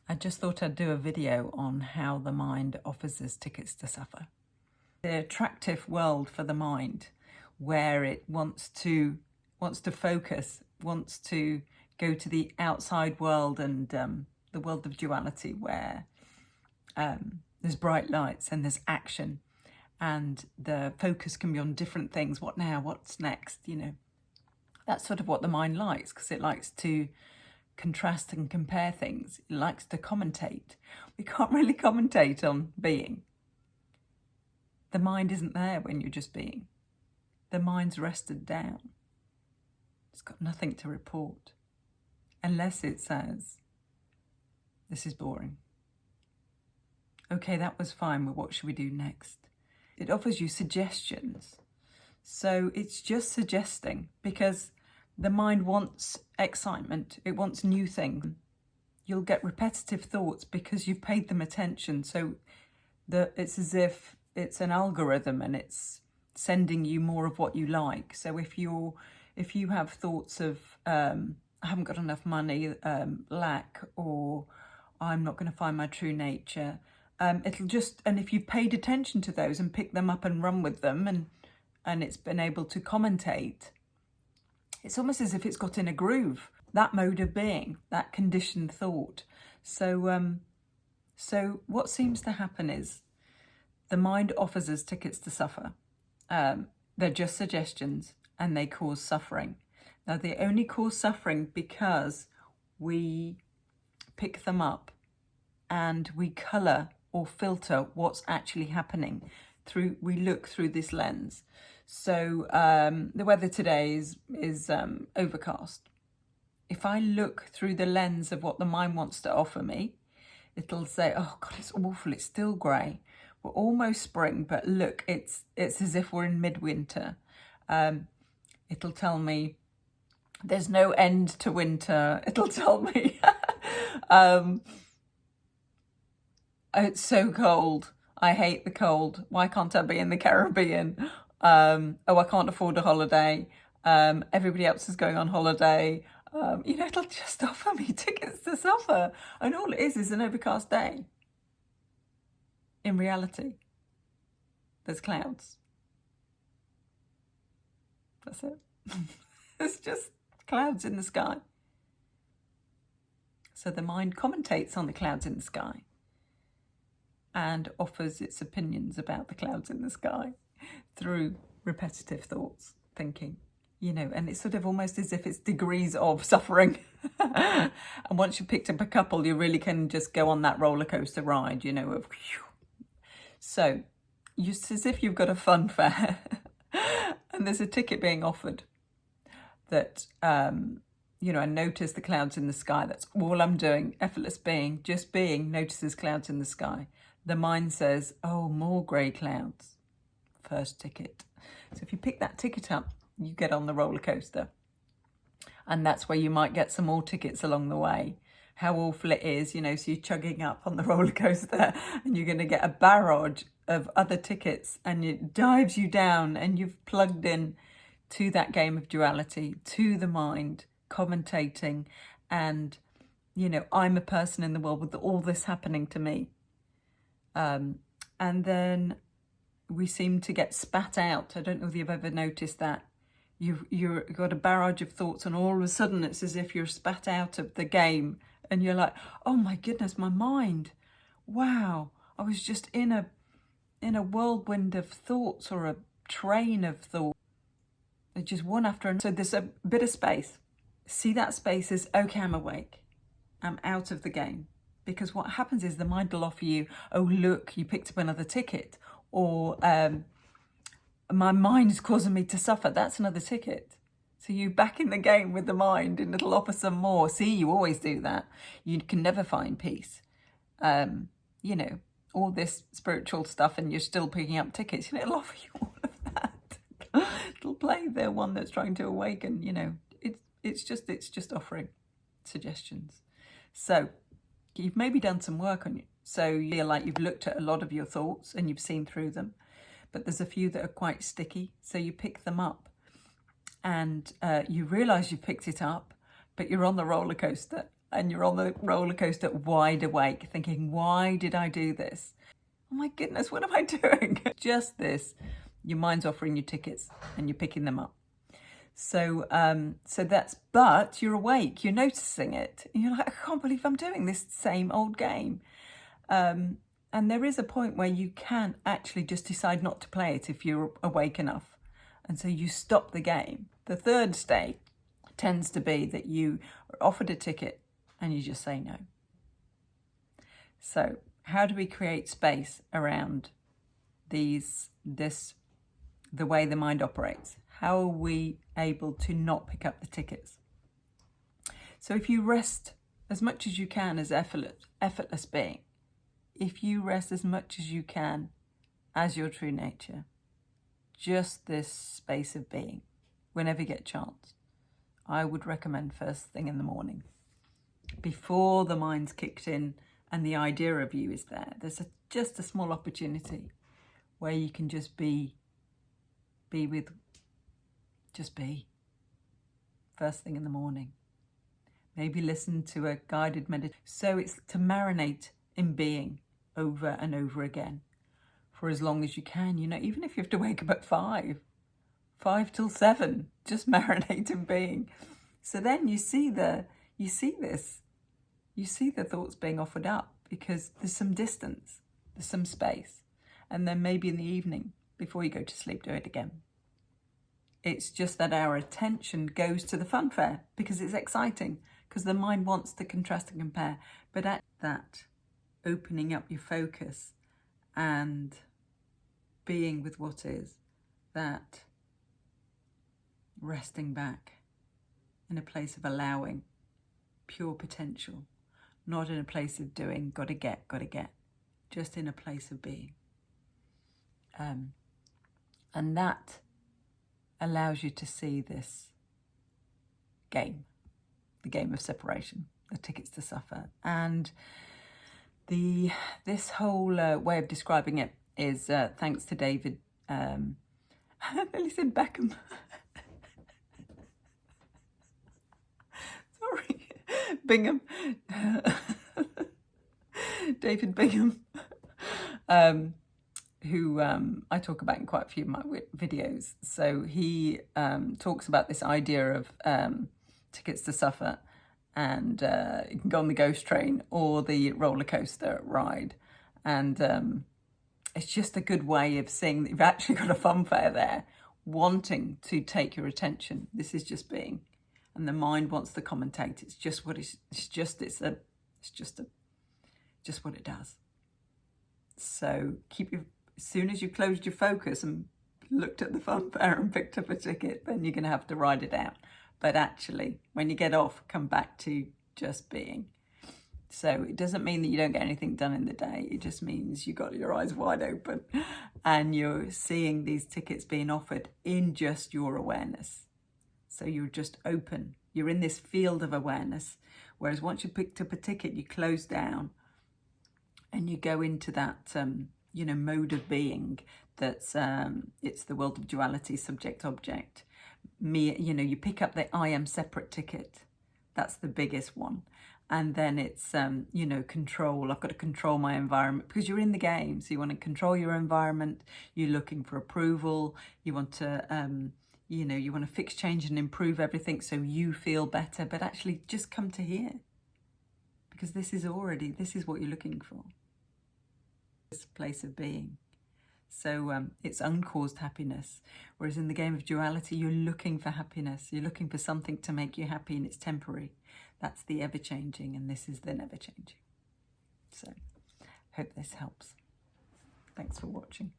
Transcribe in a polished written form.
I just thought I'd do a video on how the mind offers us tickets to suffer. The attractive world for the mind, where it wants to focus, wants to go to the outside world and the world of duality, where there's bright lights and there's action, and the focus can be on different things. What now? What's next? You know, that's sort of what the mind likes, because it likes to contrast and compare things. It likes to commentate. We can't really commentate on being. The mind isn't there when you're just being. The mind's rested down. It's got nothing to report, unless it says, this is boring. Okay, that was fine, but what should we do next? It offers you suggestions. So it's just suggesting, because the mind wants excitement. It wants new things. You'll get repetitive thoughts because you've paid them attention. So it's as if it's an algorithm and it's sending you more of what you like. So if you have thoughts of I haven't got enough money, lack, or I'm not going to find my true nature, and if you've paid attention to those and picked them up and run with them, and it's been able to commentate, it's almost as if it's got in a groove, that mode of being, that conditioned thought. So what seems to happen is the mind offers us tickets to suffer. They're just suggestions, and they cause suffering. Now, they only cause suffering because we pick them up and we colour or filter what's actually happening. We look through this lens. So the weather today is overcast. If I look through the lens of what the mind wants to offer me, it'll say, oh God, it's awful, it's still grey. We're almost spring, but look, it's as if we're in midwinter. It'll tell me there's no end to winter. It'll tell me it's so cold. I hate the cold. Why can't I be in the Caribbean? I can't afford a holiday. Everybody else is going on holiday. It'll just offer me tickets to suffer. And all it is an overcast day. In reality, there's clouds. That's it. It's just clouds in the sky. So the mind commentates on the clouds in the sky and offers its opinions about the clouds in the sky through repetitive thoughts, thinking, and it's sort of almost as if it's degrees of suffering. And once you've picked up a couple, you really can just go on that roller coaster ride, of whew. So it's as if you've got a fun fair and there's a ticket being offered that, I notice the clouds in the sky. That's all I'm doing. Effortless being, just being, notices clouds in the sky. The mind says, oh, more grey clouds. First ticket. So if you pick that ticket up, you get on the roller coaster. And that's where you might get some more tickets along the way. How awful it is, so you're chugging up on the roller coaster and you're going to get a barrage of other tickets, and it dives you down, and you've plugged in to that game of duality, to the mind, commentating, and, I'm a person in the world with all this happening to me. And then we seem to get spat out. I don't know if you've ever noticed that. You've got a barrage of thoughts, and all of a sudden it's as if you're spat out of the game, and you're like, oh my goodness, my mind. Wow, I was just in a whirlwind of thoughts, or a train of thoughts. They're just one after another. So there's a bit of space. See that space as, okay, I'm awake. I'm out of the game. Because what happens is the mind will offer you, oh, look, you picked up another ticket. Or my mind is causing me to suffer. That's another ticket. So you're back in the game with the mind, and it'll offer some more. See, you always do that. You can never find peace. All this spiritual stuff, and you're still picking up tickets. It'll offer you all of that. It'll play the one that's trying to awaken. It's just offering suggestions. So you've maybe done some work on you. So you feel like you've looked at a lot of your thoughts and you've seen through them, but there's a few that are quite sticky. So you pick them up, and you realise you've picked it up, but you're on the roller coaster, and you're on the roller coaster wide awake, thinking, why did I do this? Oh my goodness, what am I doing? Just this. Your mind's offering you tickets and you're picking them up. So but you're awake, you're noticing it. And you're like, I can't believe I'm doing this same old game. And there is a point where you can actually just decide not to play it if you're awake enough. And so you stop the game. The third state tends to be that you are offered a ticket and you just say no. So how do we create space around the way the mind operates? How are we able to not pick up the tickets? So if you rest as much as you can as effortless being, if you rest as much as you can as your true nature, just this space of being, whenever you get a chance, I would recommend first thing in the morning, before the mind's kicked in and the idea of you is there. There's just a small opportunity where you can just be first thing in the morning. Maybe listen to a guided meditation. So it's to marinate in being over and over again for as long as you can. You know, even if you have to wake up at 5 till 7, just marinate in being. So then you see the thoughts being offered up because there's some distance, there's some space. And then maybe in the evening, before you go to sleep, do it again. It's just that our attention goes to the funfair because it's exciting, because the mind wants to contrast and compare. But at that, opening up your focus and being with what is, that resting back in a place of allowing pure potential, not in a place of doing, gotta get, just in a place of being. And that allows you to see this game, the game of separation, the tickets to suffer. And this whole way of describing it is thanks to David, I nearly said Beckham. Sorry, Bingham. David Bingham, who I talk about in quite a few of my videos. So he talks about this idea of tickets to suffer, and you can go on the ghost train or the roller coaster ride. And it's just a good way of seeing that you've actually got a funfair there, wanting to take your attention. This is just being. And the mind wants to commentate. It's just what just what it does. So as soon as you closed your focus and looked at the funfair and picked up a ticket, then you're going to have to ride it out. But actually, when you get off, come back to just being. So it doesn't mean that you don't get anything done in the day. It just means you got your eyes wide open and you're seeing these tickets being offered in just your awareness. So you're just open. You're in this field of awareness. Whereas once you picked up a ticket, you close down and you go into that mode of being that's it's the world of duality, subject object. You pick up the I am separate ticket. That's the biggest one. And then it's control. I've got to control my environment, because you're in the game, so you want to control your environment. You're looking for approval. You want to you want to fix, change and improve everything so you feel better. But actually just come to here, because this is what you're looking for. This place of being. So it's uncaused happiness. Whereas in the game of duality, you're looking for happiness. You're looking for something to make you happy, and it's temporary. That's the ever-changing, and this is the never-changing. So hope this helps. Thanks for watching.